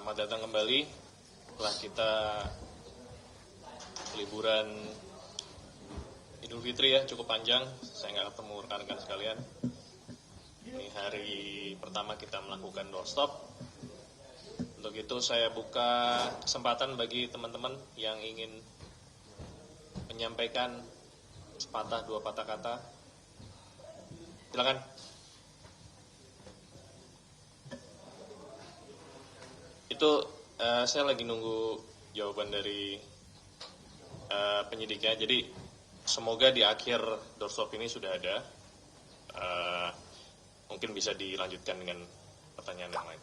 Selamat datang kembali setelah kita liburan Idul Fitri ya, cukup panjang. Saya nggak ketemu rekan-rekan sekalian. Ini hari pertama kita melakukan doorstop. Untuk itu saya buka kesempatan bagi teman-teman yang ingin menyampaikan sepatah dua patah kata. Silakan. Itu saya lagi nunggu jawaban dari penyidiknya. Jadi semoga di akhir doorstop ini sudah ada. Mungkin bisa dilanjutkan dengan pertanyaan yang lain.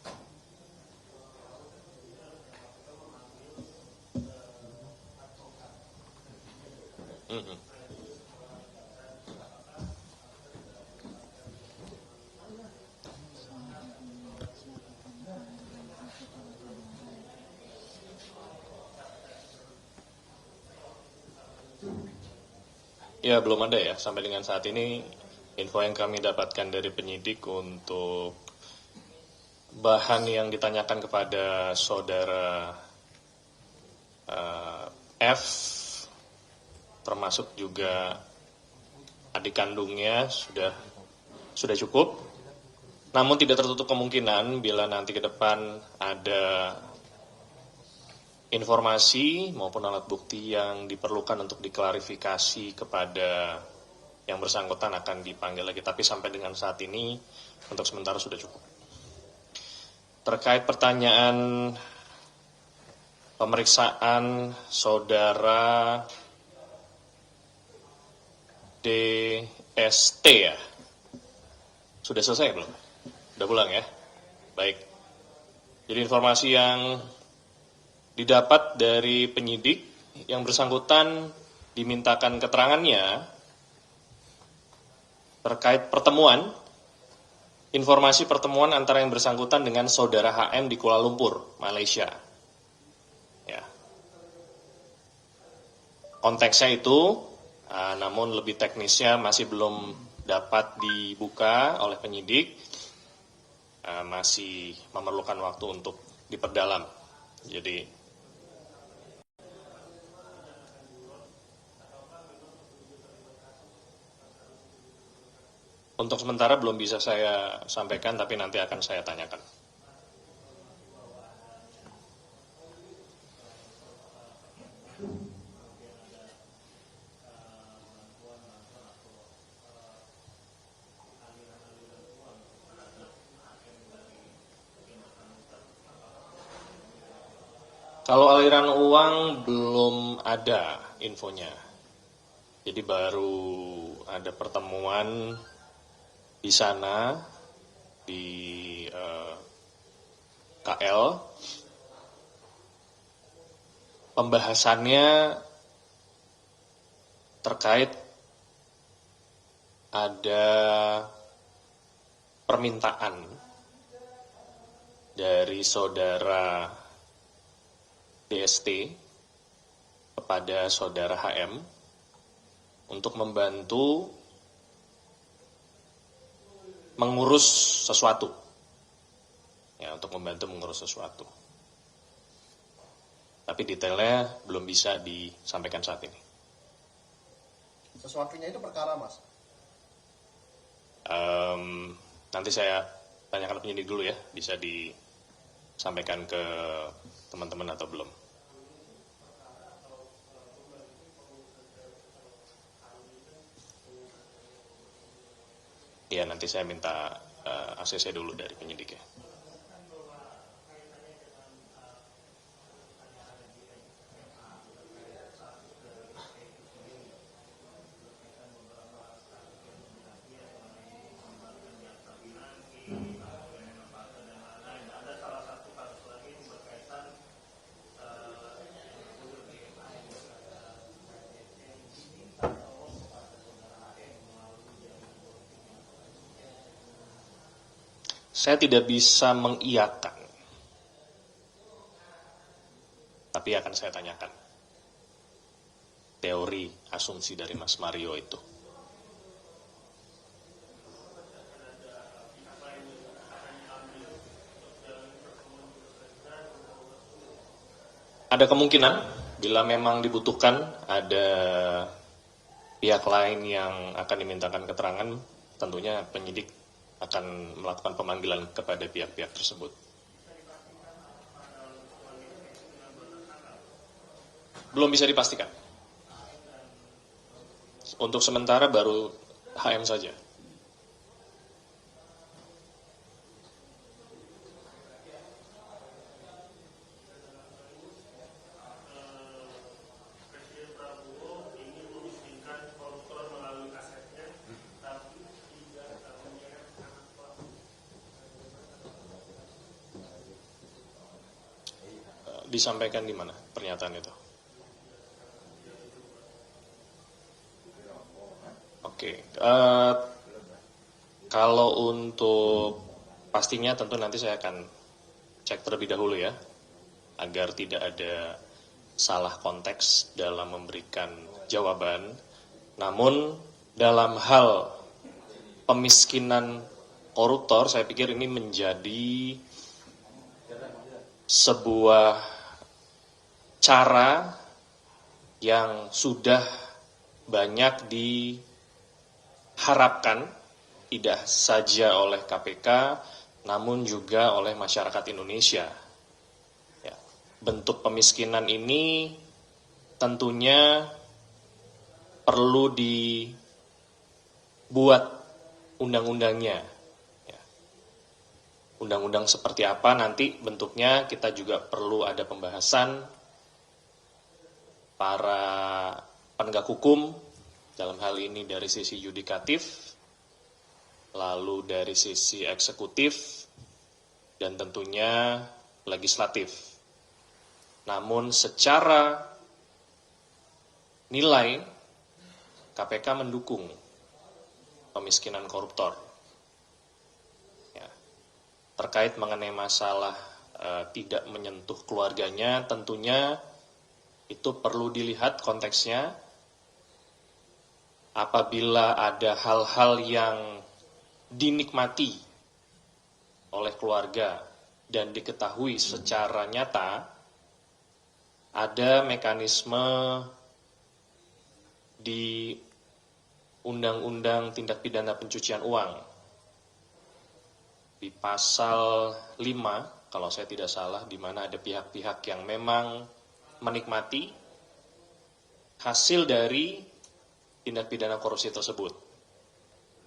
Ya, belum ada ya. Sampai dengan saat ini, info yang kami dapatkan dari penyidik untuk bahan yang ditanyakan kepada saudara F, termasuk juga adik kandungnya, sudah cukup. Namun tidak tertutup kemungkinan bila nanti ke depan ada informasi maupun alat bukti yang diperlukan untuk diklarifikasi kepada yang bersangkutan akan dipanggil lagi. Tapi sampai dengan saat ini untuk sementara sudah cukup. Terkait pertanyaan pemeriksaan saudara DST ya, sudah selesai belum? Sudah pulang ya? Baik. Jadi informasi yang didapat dari penyidik yang bersangkutan dimintakan keterangannya terkait pertemuan, informasi pertemuan antara yang bersangkutan dengan saudara HM di Kuala Lumpur, Malaysia. Ya. Konteksnya itu, namun lebih teknisnya masih belum dapat dibuka oleh penyidik, masih memerlukan waktu untuk diperdalam. Jadi untuk sementara belum bisa saya sampaikan, tapi nanti akan saya tanyakan. Kalau aliran uang belum ada infonya. Jadi baru ada pertemuan di sana, di KL, pembahasannya terkait ada permintaan dari saudara DST kepada saudara HM untuk membantu mengurus sesuatu, ya, untuk membantu mengurus sesuatu. Tapi detailnya belum bisa disampaikan saat ini. Sesuatunya itu perkara, Mas? Nanti saya tanyakan penyidik dulu ya, bisa disampaikan ke teman-teman atau belum. Ya, nanti saya minta ACC dulu dari penyidik ya. Saya tidak bisa mengiyakan, tapi akan saya tanyakan teori asumsi dari Mas Mario itu. Ada kemungkinan bila memang dibutuhkan ada pihak lain yang akan dimintakan keterangan, tentunya penyidik akan melakukan pemanggilan kepada pihak-pihak tersebut. Belum bisa dipastikan. Untuk sementara baru HM saja. Disampaikan di mana pernyataan itu? Oke, kalau untuk pastinya tentu nanti saya akan cek terlebih dahulu ya, agar tidak ada salah konteks dalam memberikan jawaban. Namun dalam hal pemiskinan koruptor, saya pikir ini menjadi sebuah cara yang sudah banyak diharapkan tidak saja oleh KPK namun juga oleh masyarakat Indonesia. Ya, bentuk pemiskinan ini tentunya perlu dibuat undang-undangnya. Ya. Undang-undang seperti apa nanti bentuknya kita juga perlu ada pembahasan para penegak hukum, dalam hal ini dari sisi yudikatif, lalu dari sisi eksekutif, dan tentunya legislatif. Namun secara nilai, KPK mendukung pemiskinan koruptor. Ya. Terkait mengenai masalah tidak menyentuh keluarganya, tentunya itu perlu dilihat konteksnya. Apabila ada hal-hal yang dinikmati oleh keluarga dan diketahui secara nyata, ada mekanisme di Undang-Undang Tindak Pidana Pencucian Uang. Di pasal 5, kalau saya tidak salah, di mana ada pihak-pihak yang memang menikmati hasil dari tindak pidana korupsi tersebut.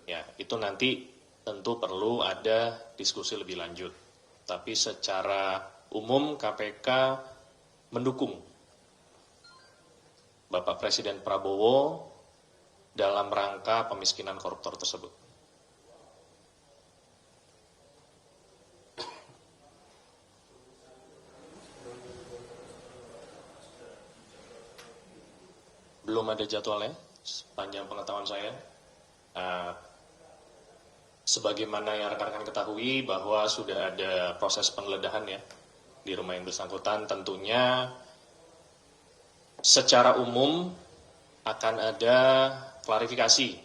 Ya, itu nanti tentu perlu ada diskusi lebih lanjut. Tapi secara umum KPK mendukung Bapak Presiden Prabowo dalam rangka pemiskinan koruptor tersebut. Belum ada jadwalnya, sepanjang pengetahuan saya. Sebagaimana yang rekan-rekan ketahui bahwa sudah ada proses penggeledahan ya di rumah yang bersangkutan, tentunya secara umum akan ada klarifikasi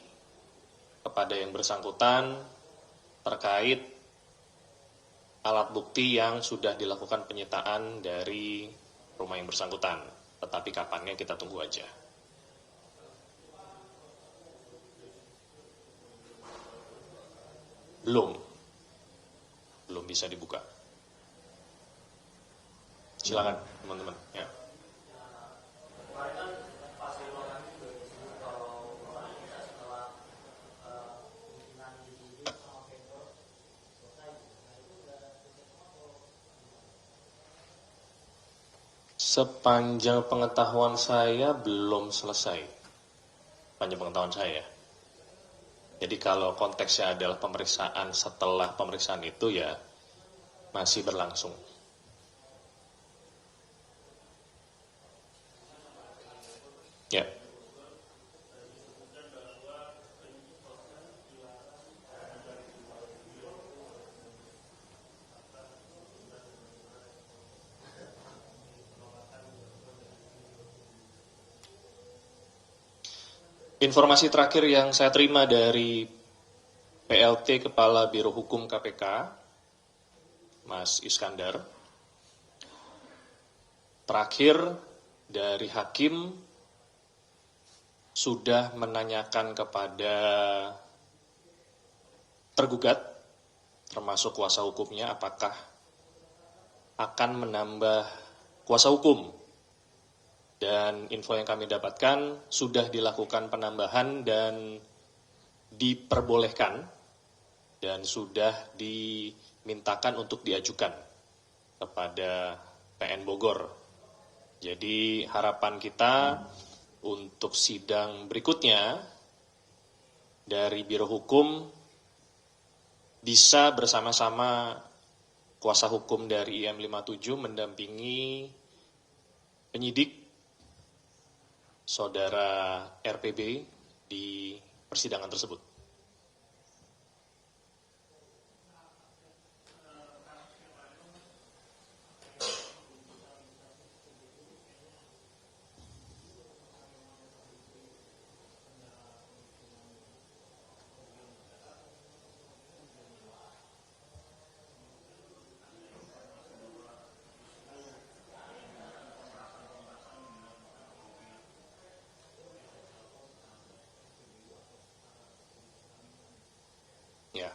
kepada yang bersangkutan terkait alat bukti yang sudah dilakukan penyitaan dari rumah yang bersangkutan. Tetapi kapannya kita tunggu aja. Belum bisa dibuka. Silakan teman-teman. Ya. Sepanjang pengetahuan saya belum selesai. Sepanjang pengetahuan saya. Jadi kalau konteksnya adalah pemeriksaan setelah pemeriksaan itu ya masih berlangsung. Ya. Informasi terakhir yang saya terima dari PLT Kepala Biro Hukum KPK, Mas Iskandar, terakhir dari hakim sudah menanyakan kepada tergugat, termasuk kuasa hukumnya, apakah akan menambah kuasa hukum. Dan info yang kami dapatkan sudah dilakukan penambahan dan diperbolehkan dan sudah dimintakan untuk diajukan kepada PN Bogor. Jadi harapan kita untuk sidang berikutnya dari Biro Hukum bisa bersama-sama kuasa hukum dari IM57 mendampingi penyidik saudara RPB di persidangan tersebut. Ya,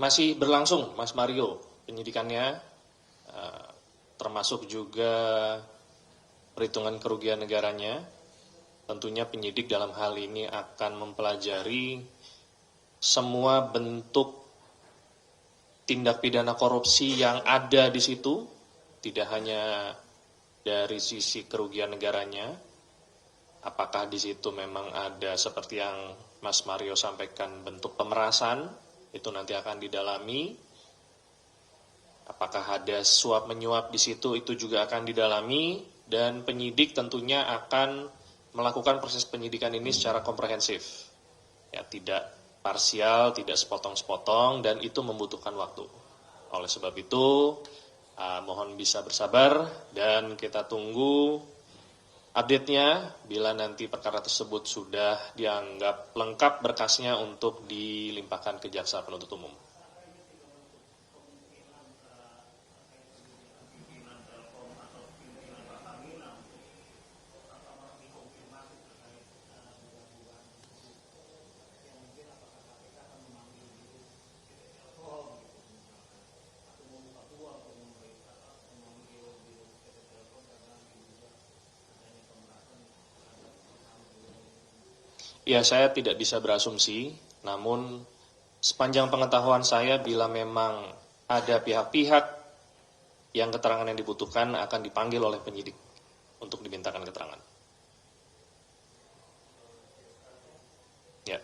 masih berlangsung, Mas Mario, penyidikannya, termasuk juga perhitungan kerugian negaranya. Tentunya penyidik dalam hal ini akan mempelajari semua bentuk tindak pidana korupsi yang ada di situ, tidak hanya dari sisi kerugian negaranya. Apakah di situ memang ada seperti yang Mas Mario sampaikan bentuk pemerasan, itu nanti akan didalami. Apakah ada suap menyuap di situ, itu juga akan didalami. Dan penyidik tentunya akan melakukan proses penyidikan ini secara komprehensif. Ya, tidak parsial, tidak sepotong-sepotong, dan itu membutuhkan waktu. Oleh sebab itu, mohon bisa bersabar dan kita tunggu update-nya bila nanti perkara tersebut sudah dianggap lengkap berkasnya untuk dilimpahkan ke jaksa penuntut umum. Ya, saya tidak bisa berasumsi, namun sepanjang pengetahuan saya bila memang ada pihak-pihak yang keterangan yang dibutuhkan akan dipanggil oleh penyidik untuk dimintakan keterangan. Ya.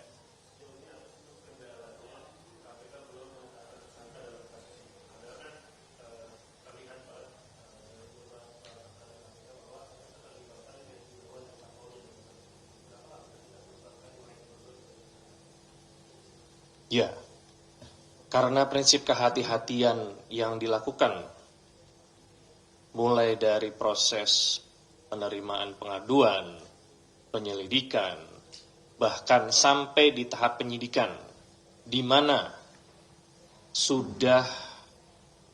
Ya, karena prinsip kehati-hatian yang dilakukan mulai dari proses penerimaan pengaduan, penyelidikan, bahkan sampai di tahap penyidikan, di mana sudah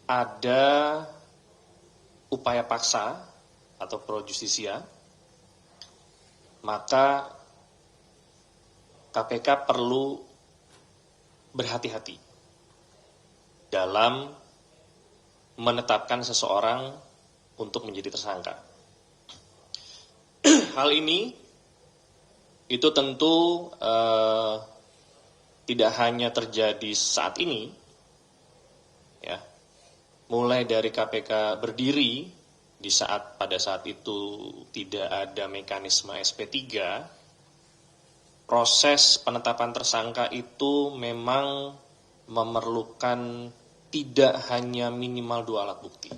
ada upaya paksa atau pro justisia, maka KPK perlu berhati-hati dalam menetapkan seseorang untuk menjadi tersangka. Hal ini itu tentu tidak hanya terjadi saat ini, ya. Mulai dari KPK berdiri di pada saat itu tidak ada mekanisme SP3. Proses penetapan tersangka itu memang memerlukan tidak hanya minimal 2 alat bukti.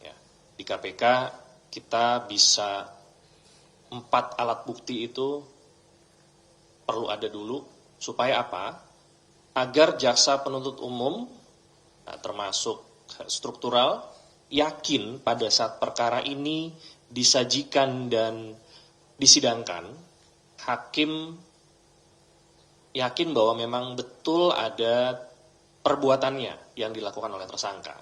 Ya, di KPK kita bisa 4 alat bukti itu perlu ada dulu, supaya apa? Agar jaksa penuntut umum, termasuk struktural, yakin pada saat perkara ini disajikan dan disidangkan, hakim yakin bahwa memang betul ada perbuatannya yang dilakukan oleh tersangka.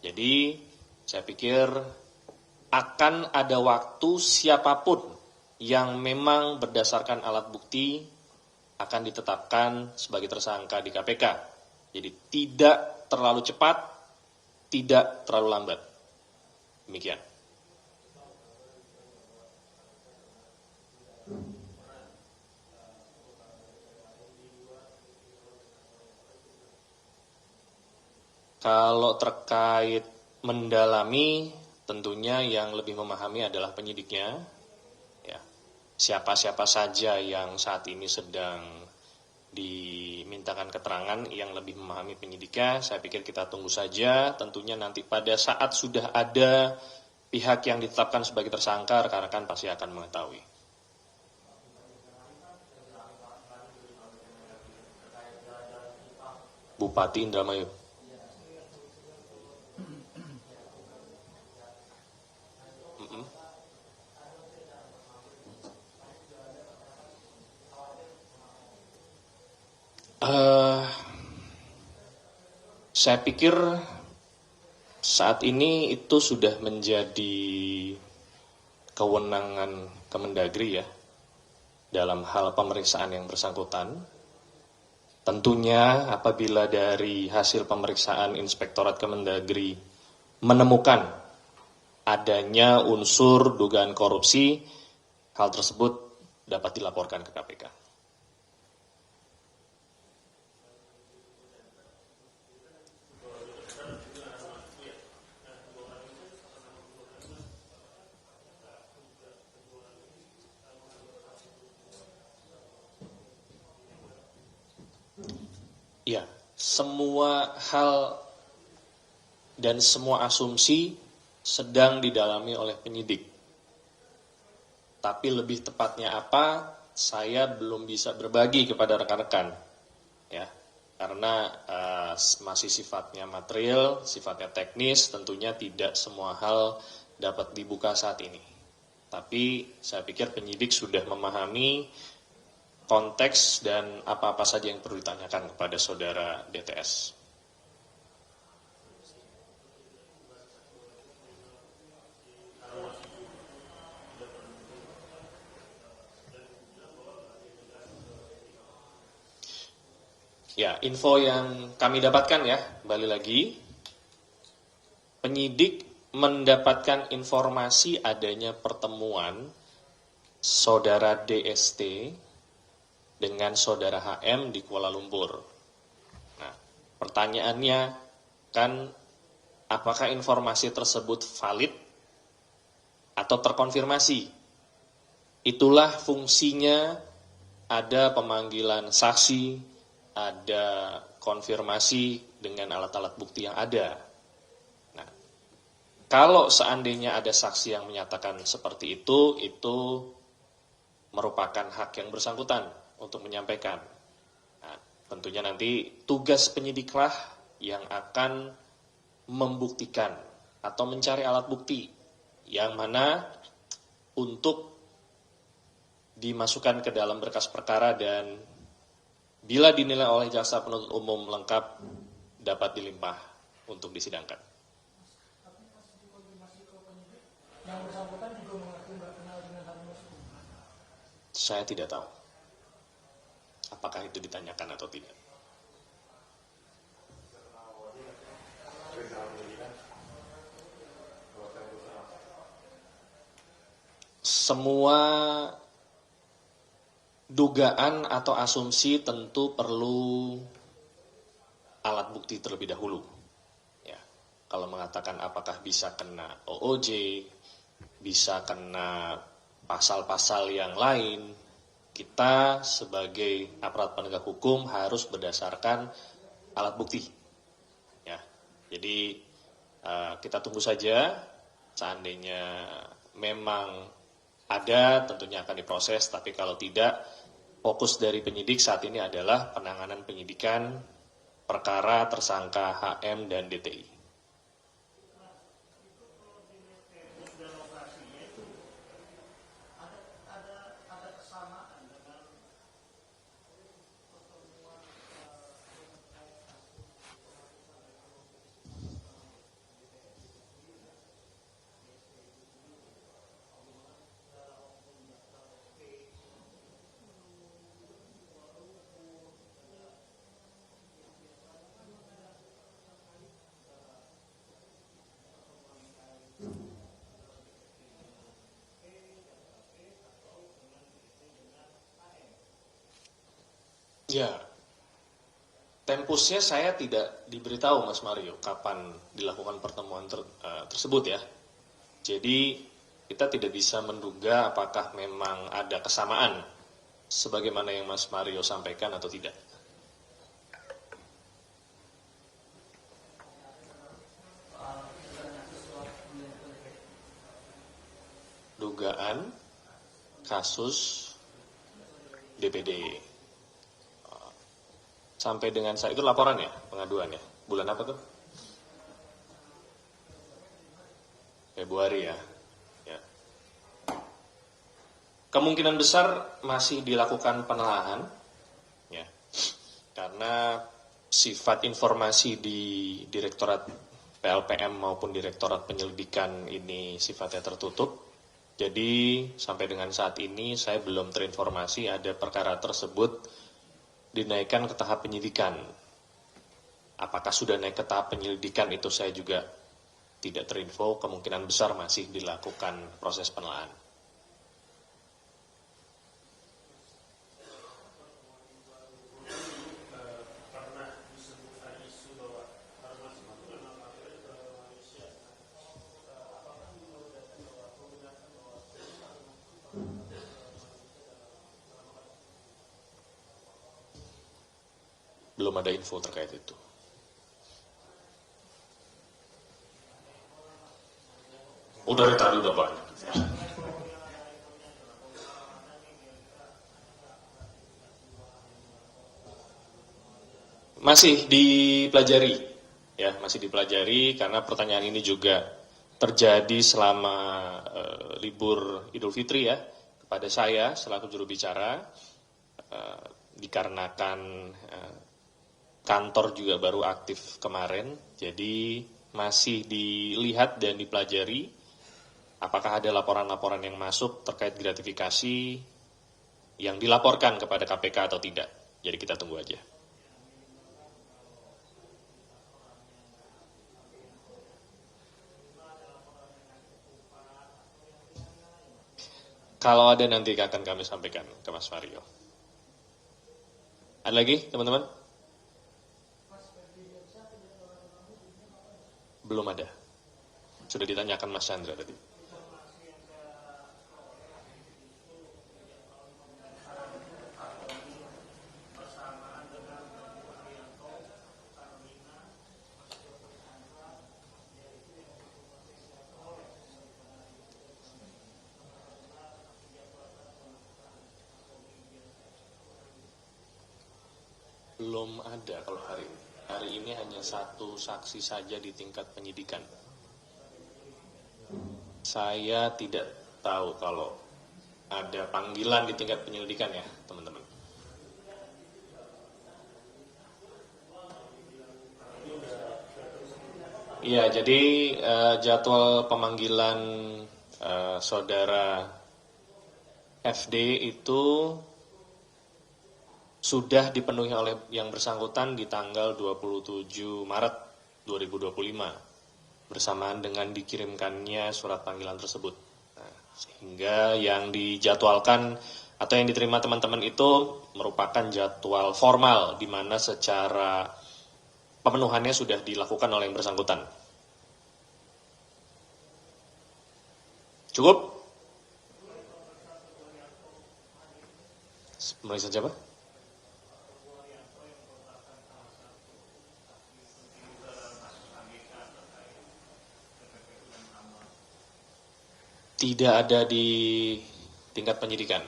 Jadi saya pikir akan ada waktu siapapun yang memang berdasarkan alat bukti akan ditetapkan sebagai tersangka di KPK. Jadi tidak terlalu cepat, tidak terlalu lambat. Demikian. Kalau terkait mendalami, tentunya yang lebih memahami adalah penyidiknya. Ya. Siapa-siapa saja yang saat ini sedang dimintakan keterangan yang lebih memahami penyidiknya, saya pikir kita tunggu saja. Tentunya nanti pada saat sudah ada pihak yang ditetapkan sebagai tersangka, rekan-rekan pasti akan mengetahui. Bupati Indramayu. Saya pikir saat ini itu sudah menjadi kewenangan Kemendagri ya dalam hal pemeriksaan yang bersangkutan. Tentunya apabila dari hasil pemeriksaan Inspektorat Kemendagri menemukan adanya unsur dugaan korupsi, hal tersebut dapat dilaporkan ke KPK. Ya, semua hal dan semua asumsi sedang didalami oleh penyidik. Tapi lebih tepatnya apa, saya belum bisa berbagi kepada rekan-rekan. Ya, karena masih sifatnya material, sifatnya teknis, tentunya tidak semua hal dapat dibuka saat ini. Tapi saya pikir penyidik sudah memahami konteks dan apa-apa saja yang perlu ditanyakan kepada saudara DTS. Ya, info yang kami dapatkan ya, kembali lagi, penyidik mendapatkan informasi adanya pertemuan saudara DST dengan saudara HM di Kuala Lumpur. Nah, pertanyaannya kan apakah informasi tersebut valid atau terkonfirmasi? Itulah fungsinya ada pemanggilan saksi, ada konfirmasi dengan alat-alat bukti yang ada. Nah, kalau seandainya ada saksi yang menyatakan seperti itu merupakan hak yang bersangkutan untuk menyampaikan. Nah, tentunya nanti tugas penyidiklah yang akan membuktikan atau mencari alat bukti yang mana untuk dimasukkan ke dalam berkas perkara dan bila dinilai oleh jaksa penuntut umum lengkap dapat dilimpah untuk disidangkan. Saya tidak tahu apakah itu ditanyakan atau tidak. Semua dugaan atau asumsi tentu perlu alat bukti terlebih dahulu. Ya, kalau mengatakan apakah bisa kena OOJ, bisa kena pasal-pasal yang lain, kita sebagai aparat penegak hukum harus berdasarkan alat bukti. Ya, jadi kita tunggu saja. Seandainya memang ada, tentunya akan diproses. Tapi kalau tidak, fokus dari penyidik saat ini adalah penanganan penyidikan perkara tersangka HM dan DTI. Ya, tempusnya saya tidak diberitahu Mas Mario kapan dilakukan pertemuan tersebut ya. Jadi kita tidak bisa menduga apakah memang ada kesamaan sebagaimana yang Mas Mario sampaikan atau tidak. Dugaan kasus DPD. Sampai dengan saat itu laporan ya, pengaduan ya. Bulan apa tuh? Februari ya. Ya. Kemungkinan besar masih dilakukan penelaahan, ya, karena sifat informasi di Direktorat PLPM maupun Direktorat Penyelidikan ini sifatnya tertutup. Jadi sampai dengan saat ini saya belum terinformasi ada perkara tersebut dinaikkan ke tahap penyidikan. Apakah sudah naik ke tahap penyelidikan itu saya juga tidak terinfo, kemungkinan besar masih dilakukan proses penelaahan. Belum ada info terkait itu. Dari tadi udah banyak. Masih dipelajari, ya, masih dipelajari karena pertanyaan ini juga terjadi selama libur Idul Fitri ya kepada saya selaku juru bicara dikarenakan kantor juga baru aktif kemarin, jadi masih dilihat dan dipelajari apakah ada laporan-laporan yang masuk terkait gratifikasi yang dilaporkan kepada KPK atau tidak. Jadi kita tunggu aja. Kalau ada nanti akan kami sampaikan ke Mas Mario. Ada lagi teman-teman? Belum ada. Sudah ditanyakan Mas Chandra tadi. Belum ada kalau hari ini. Hari ini hanya satu saksi saja di tingkat penyidikan. Saya tidak tahu kalau ada panggilan di tingkat penyelidikan ya, teman-teman. Iya, jadi jadwal pemanggilan saudara FD itu sudah dipenuhi oleh yang bersangkutan di tanggal 27 Maret 2025 bersamaan dengan dikirimkannya surat panggilan tersebut. Nah, sehingga yang dijadwalkan atau yang diterima teman-teman itu merupakan jadwal formal di mana secara pemenuhannya sudah dilakukan oleh yang bersangkutan. Cukup? Pemeriksaan siapa? Tidak ada di tingkat penyidikan.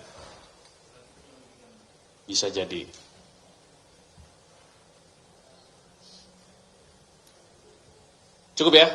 Bisa jadi. Cukup ya?